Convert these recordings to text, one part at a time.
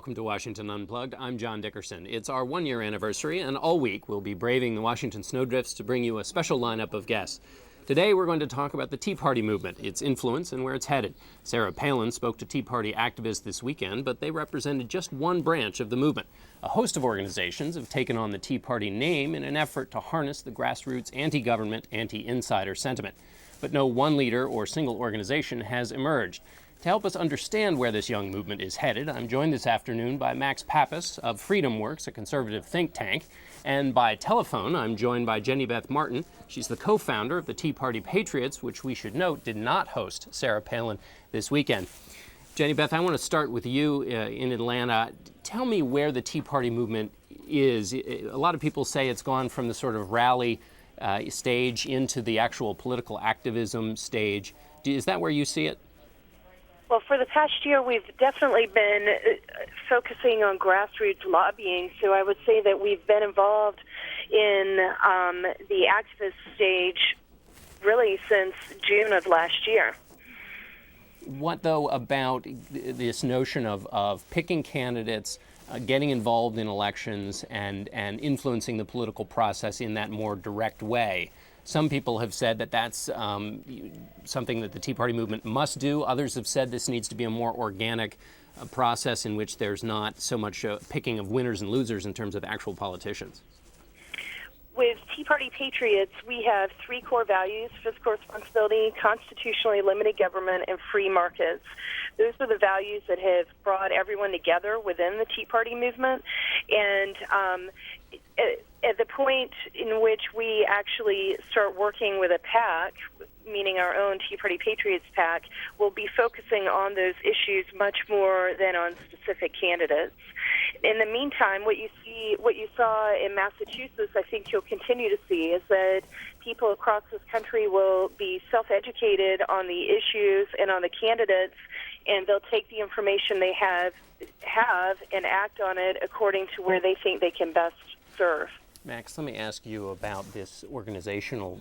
welcome to Washington Unplugged. I'm John Dickerson. It's our one-year anniversary, and all week we'll be braving the Washington snowdrifts to bring you a special lineup of guests. Today we're going to talk about the Tea Party movement, its influence, and where it's headed. Sarah Palin spoke to Tea Party activists this weekend, but they represented just one branch of the movement. A host of organizations have taken on the Tea Party name in an effort to harness the grassroots anti-government, anti-insider sentiment. But no one leader or single organization has emerged. To help us understand where this young movement is headed, I'm joined this afternoon by Max Pappas of Freedom Works, a conservative think tank. And by telephone, I'm joined by Jenny Beth Martin. She's the co-founder of the Tea Party Patriots, which we should note did not host Sarah Palin this weekend. Jenny Beth, I want to start with you in Atlanta. Tell me where the Tea Party movement is. A lot of people say it's gone from the sort of rally stage into the actual political activism stage. Is that where you see it? Well, for the past year, we've definitely been focusing on grassroots lobbying. So I would say that we've been involved in the activist stage really since June of last year. What, though, about this notion of picking candidates, getting involved in elections, and influencing the political process in that more direct way? Some people have said that that's something that the Tea Party movement must do. Others have said this needs to be a more organic process in which there's not so much picking of winners and losers in terms of actual politicians. With Tea Party Patriots, we have three core values: fiscal responsibility, constitutionally limited government, and free markets. Those are the values that have brought everyone together within the Tea Party movement. And at the point in which we actually start working with a PAC, meaning our own Tea Party Patriots PAC, we'll be focusing on those issues much more than on specific candidates. In the meantime, what you saw in Massachusetts, I think you'll continue to see, is that people across this country will be self-educated on the issues and on the candidates, and they'll take the information they have and act on it according to where they think they can best serve. Max, let me ask you about this organizational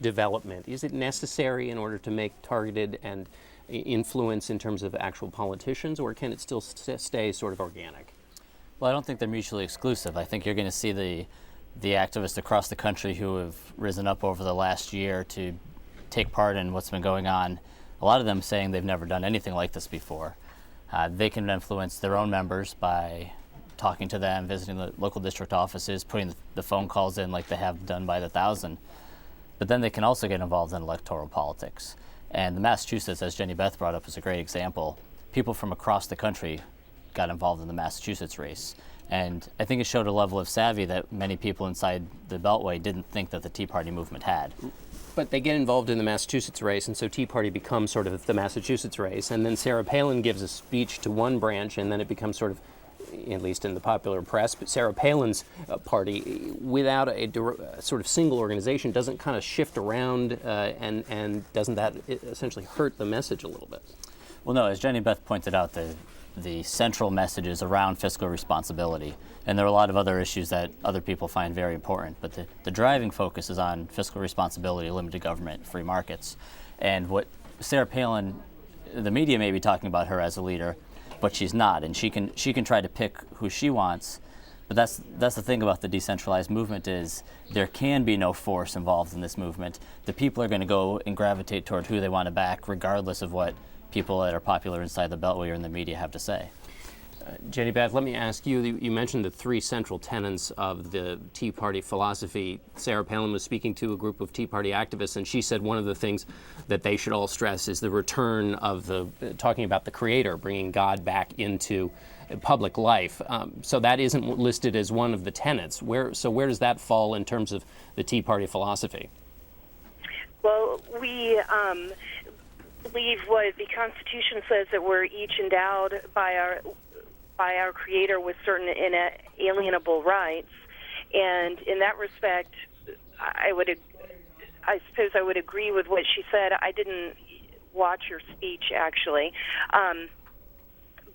development. Is it necessary in order to make targeted and influence in terms of actual politicians, or can it still stay sort of organic? Well, I don't think they're mutually exclusive. I think you're going to see the activists across the country who have risen up over the last year to take part in what's been going on, a lot of them saying they've never done anything like this before. They can influence their own members by talking to them, visiting the local district offices, putting the phone calls in like they have done by the thousand. But then they can also get involved in electoral politics. And the Massachusetts, as Jenny Beth brought up, is a great example. People from across the country got involved in the Massachusetts race. And I think it showed a level of savvy that many people inside the Beltway didn't think that the Tea Party movement had. But they get involved in the Massachusetts race, and so Tea Party becomes sort of the Massachusetts race. And then Sarah Palin gives a speech to one branch, and then it becomes sort of, at least in the popular press, but Sarah Palin's party, without a sort of single organization, doesn't kind of shift around, and doesn't that essentially hurt the message a little bit? Well, no, as Jenny Beth pointed out, the central message is around fiscal responsibility, and there are a lot of other issues that other people find very important, but the driving focus is on fiscal responsibility, limited government, free markets. And what Sarah Palin, the media may be talking about her as a leader, but she's not, and she can try to pick who she wants. But that's the thing about the decentralized movement, is there can be no force involved in this movement. The people are going to go and gravitate toward who they want to back, regardless of what people that are popular inside the Beltway or in the media have to say. Jenny Beth, let me ask you, you mentioned the three central tenets of the Tea Party philosophy. Sarah Palin was speaking to a group of Tea Party activists, and she said one of the things that they should all stress is the return of talking about the Creator, bringing God back into public life. So that isn't listed as one of the tenets. Where does that fall in terms of the Tea Party philosophy? Well, we believe what the Constitution says, that we're each endowed by our Creator with certain inalienable rights, and in that respect, I suppose I would agree with what she said. I didn't watch her speech actually,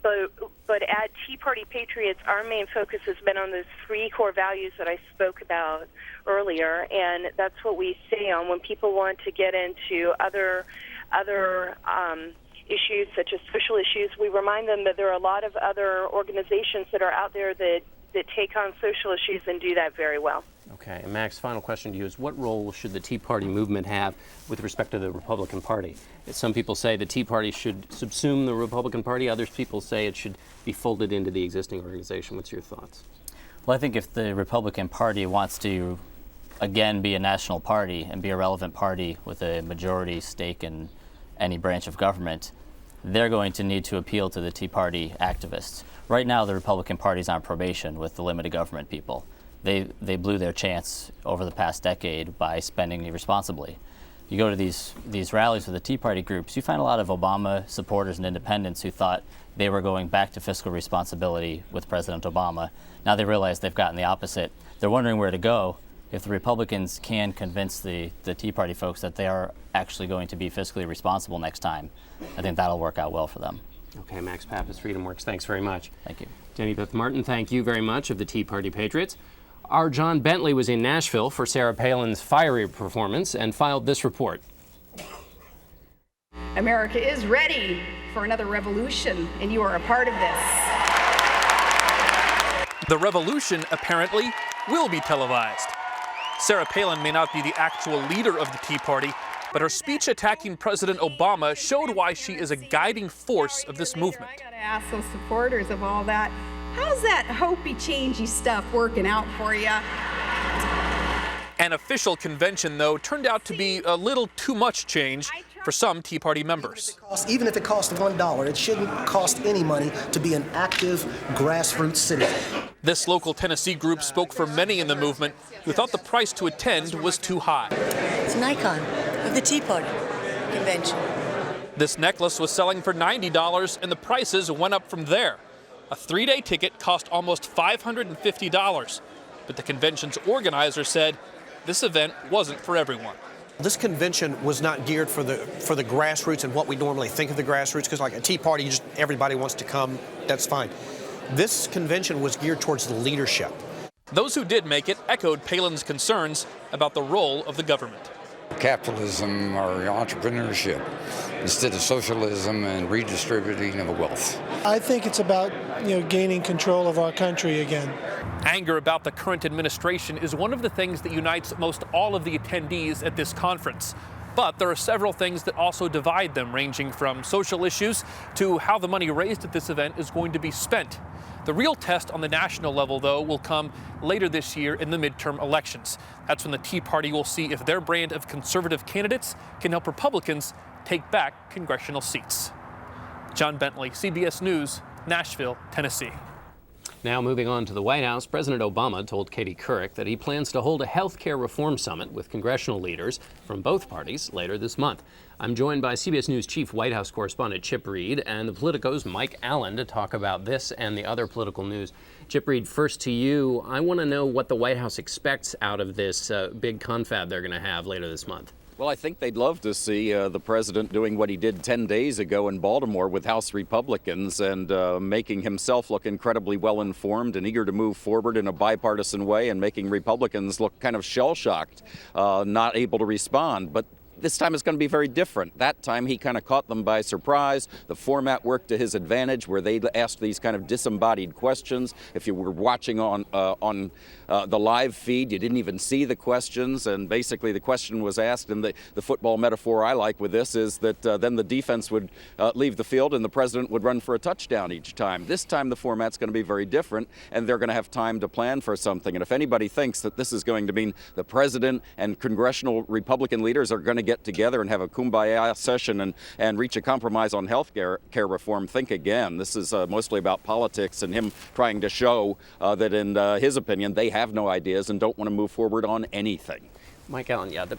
but at Tea Party Patriots, our main focus has been on those three core values that I spoke about earlier, and that's what we stay on when people want to get into other issues such as social issues, we remind them that there are a lot of other organizations that are out there that take on social issues and do that very well. Okay, and Max, final question to you is what role should the Tea Party movement have with respect to the Republican Party? Some people say the Tea Party should subsume the Republican Party. Others people say it should be folded into the existing organization. What's your thoughts? Well, I think if the Republican Party wants to, again, be a national party and be a relevant party with a majority stake in any branch of government, they're going to need to appeal to the Tea Party activists. Right now, the Republican Party's on probation with the limited government people. They blew their chance over the past decade by spending irresponsibly. You go to these rallies with the Tea Party groups, you find a lot of Obama supporters and independents who thought they were going back to fiscal responsibility with President Obama. Now they realize they've gotten the opposite. They're wondering where to go. If the Republicans can convince the Tea Party folks that they are actually going to be fiscally responsible next time, I think that'll work out well for them. Okay, Max Pappas, FreedomWorks, thanks very much. Thank you. Jenny Beth Martin, thank you very much of the Tea Party Patriots. Our John Bentley was in Nashville for Sarah Palin's fiery performance and filed this report. America is ready for another revolution, and you are a part of this. The revolution, apparently, will be televised. Sarah Palin may not be the actual leader of the Tea Party, but her speech attacking President Obama showed why she is a guiding force of this movement. I gotta ask those supporters of all that, how's that hopey-changey stuff working out for you? An official convention, though, turned out to be a little too much change for some Tea Party members. Even if it costs $1, it shouldn't cost any money to be an active grassroots citizen. This local Tennessee group spoke for many in the movement who thought the price to attend was too high. It's an icon of the Tea Party convention. This necklace was selling for $90 and the prices went up from there. A 3-day ticket cost almost $550, but the convention's organizer said this event wasn't for everyone. This convention was not geared for the grassroots and what we normally think of the grassroots, because like a Tea Party, everybody wants to come, that's fine. This convention was geared towards the leadership. Those who did make it echoed Palin's concerns about the role of the government. Capitalism or entrepreneurship instead of socialism and redistributing of wealth. I think it's about gaining control of our country again. Anger about the current administration is one of the things that unites most all of the attendees at this conference. But there are several things that also divide them, ranging from social issues to how the money raised at this event is going to be spent. The real test on the national level, though, will come later this year in the midterm elections. That's when the Tea Party will see if their brand of conservative candidates can help Republicans take back congressional seats. John Bentley, CBS News, Nashville, Tennessee. Now moving on to the White House, President Obama told Katie Couric that he plans to hold a health care reform summit with congressional leaders from both parties later this month. I'm joined by CBS News Chief White House correspondent Chip Reid and the Politico's Mike Allen to talk about this and the other political news. Chip Reid, first to you. I want to know what the White House expects out of this big confab they're going to have later this month. Well, I think they'd love to see the president doing what he did 10 days ago in Baltimore with House Republicans and making himself look incredibly well informed and eager to move forward in a bipartisan way and making Republicans look kind of shell-shocked, not able to respond. But this time it's going to be very different. That time he kind of caught them by surprise. The format worked to his advantage where they asked these kind of disembodied questions. If you were watching on the live feed, you didn't even see the questions. And basically the question was asked, and the football metaphor I like with this is that then the defense would leave the field and the president would run for a touchdown each time. This time the format's going to be very different and they're going to have time to plan for something. And if anybody thinks that this is going to mean the president and congressional Republican leaders are going to get together and have a kumbaya session and reach a compromise on health care reform, think again. This is mostly about politics and him trying to show that in his opinion they have no ideas and don't want to move forward on anything. Mike Allen, yeah, the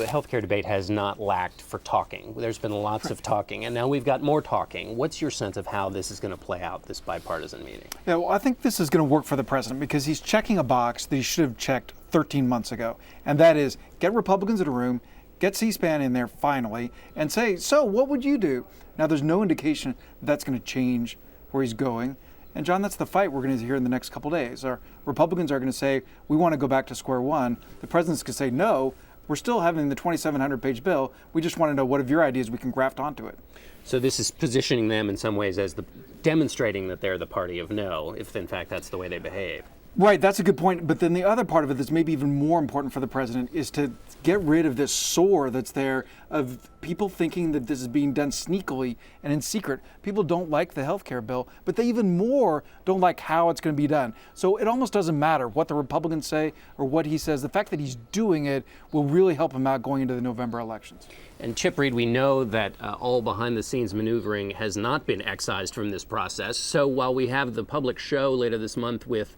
healthcare debate has not lacked for talking. There's been lots of talking, and now we've got more talking. What's your sense of how this is going to play out, this bipartisan meeting? Yeah, well, I think this is going to work for the president because he's checking a box that he should have checked 13 months ago, and that is get Republicans in a room, get C-SPAN in there finally, and say, so what would you do? Now, there's no indication that's going to change where he's going. And John, that's the fight we're going to hear in the next couple days. Our Republicans are going to say, we want to go back to square one. The president's going to say, no, we're still having the 2,700-page bill. We just want to know what of your ideas we can graft onto it. So this is positioning them in some ways as demonstrating that they're the party of no, if in fact that's the way they behave. Right, that's a good point. But then the other part of it that's maybe even more important for the president is to get rid of this sore that's there of people thinking that this is being done sneakily and in secret. People don't like the health care bill, but they even more don't like how it's going to be done. So it almost doesn't matter what the Republicans say or what he says. The fact that he's doing it will really help him out going into the November elections. And Chip Reed, we know that all behind-the-scenes maneuvering has not been excised from this process. So while we have the public show later this month with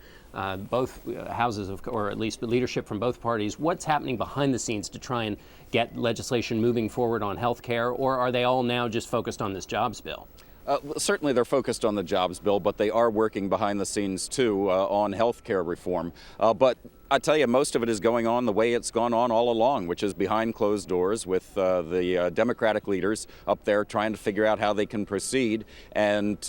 both houses of, or at least leadership from both parties, what's happening behind the scenes to try and get legislation moving forward on health care, or are they all now just focused on this jobs bill? Certainly they're focused on the jobs bill, but they are working behind the scenes too on health care reform. But I tell you, most of it is going on the way it's gone on all along, which is behind closed doors with the Democratic leaders up there trying to figure out how they can proceed and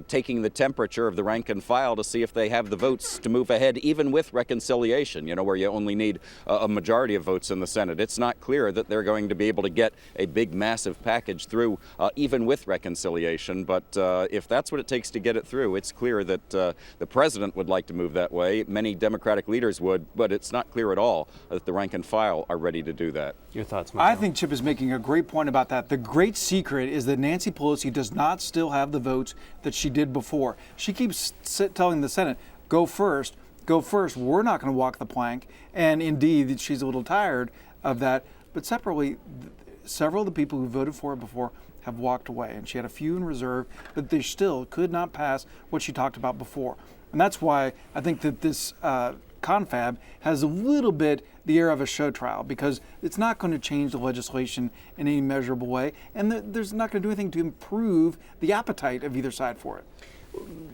taking the temperature of the rank and file to see if they have the votes to move ahead, even with reconciliation, where you only need a majority of votes in the Senate. It's not clear that they're going to be able to get a big, massive package through, even with reconciliation. But if that's what it takes to get it through, it's clear that the president would like to move that way. Many Democratic leaders would. But it's not clear at all that the rank and file are ready to do that. Your thoughts, Michael? I think Chip is making a great point about that. The great secret is that Nancy Pelosi does not still have the votes that she did before. She keeps telling the Senate, go first, we're not going to walk the plank. And indeed, she's a little tired of that. But separately, several of the people who voted for it before have walked away. And she had a few in reserve, but they still could not pass what she talked about before. And that's why I think that this confab has a little bit the air of a show trial, because it's not going to change the legislation in any measurable way, and there's not going to do anything to improve the appetite of either side for it.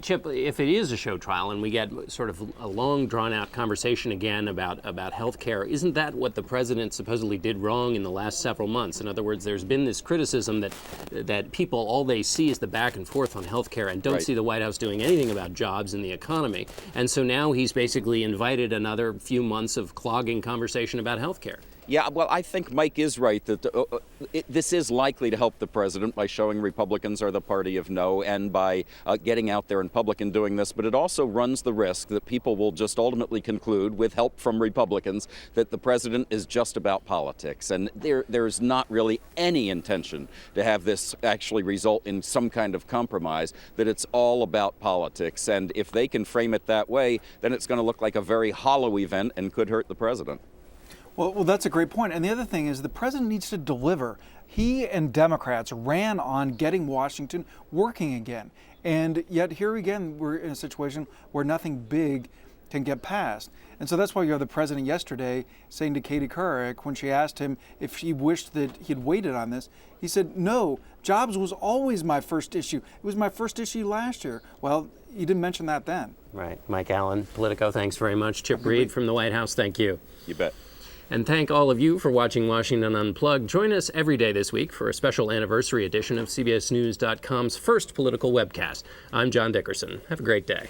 Chip, if it is a show trial and we get sort of a long, drawn-out conversation again about health care, isn't that what the president supposedly did wrong in the last several months? In other words, there's been this criticism that people, all they see is the back and forth on health care and don't see the White House doing anything about jobs and the economy. And so now he's basically invited another few months of clogging conversation about health care. Yeah, well, I think Mike is right that this is likely to help the president by showing Republicans are the party of no and by getting out there in public and doing this. But it also runs the risk that people will just ultimately conclude, with help from Republicans, that the president is just about politics. And there's not really any intention to have this actually result in some kind of compromise, that it's all about politics. And if they can frame it that way, then it's going to look like a very hollow event and could hurt the president. Well, that's a great point. And the other thing is the president needs to deliver. He and Democrats ran on getting Washington working again. And yet here again, we're in a situation where nothing big can get passed. And so that's why you have the president yesterday saying to Katie Couric, when she asked him if she wished that he'd waited on this, he said, no, jobs was always my first issue. It was my first issue last year. Well, you didn't mention that then. Right. Mike Allen, Politico, thanks very much. Chip Reed from the White House, thank you. You bet. And thank all of you for watching Washington Unplugged. Join us every day this week for a special anniversary edition of CBSNews.com's first political webcast. I'm John Dickerson. Have a great day.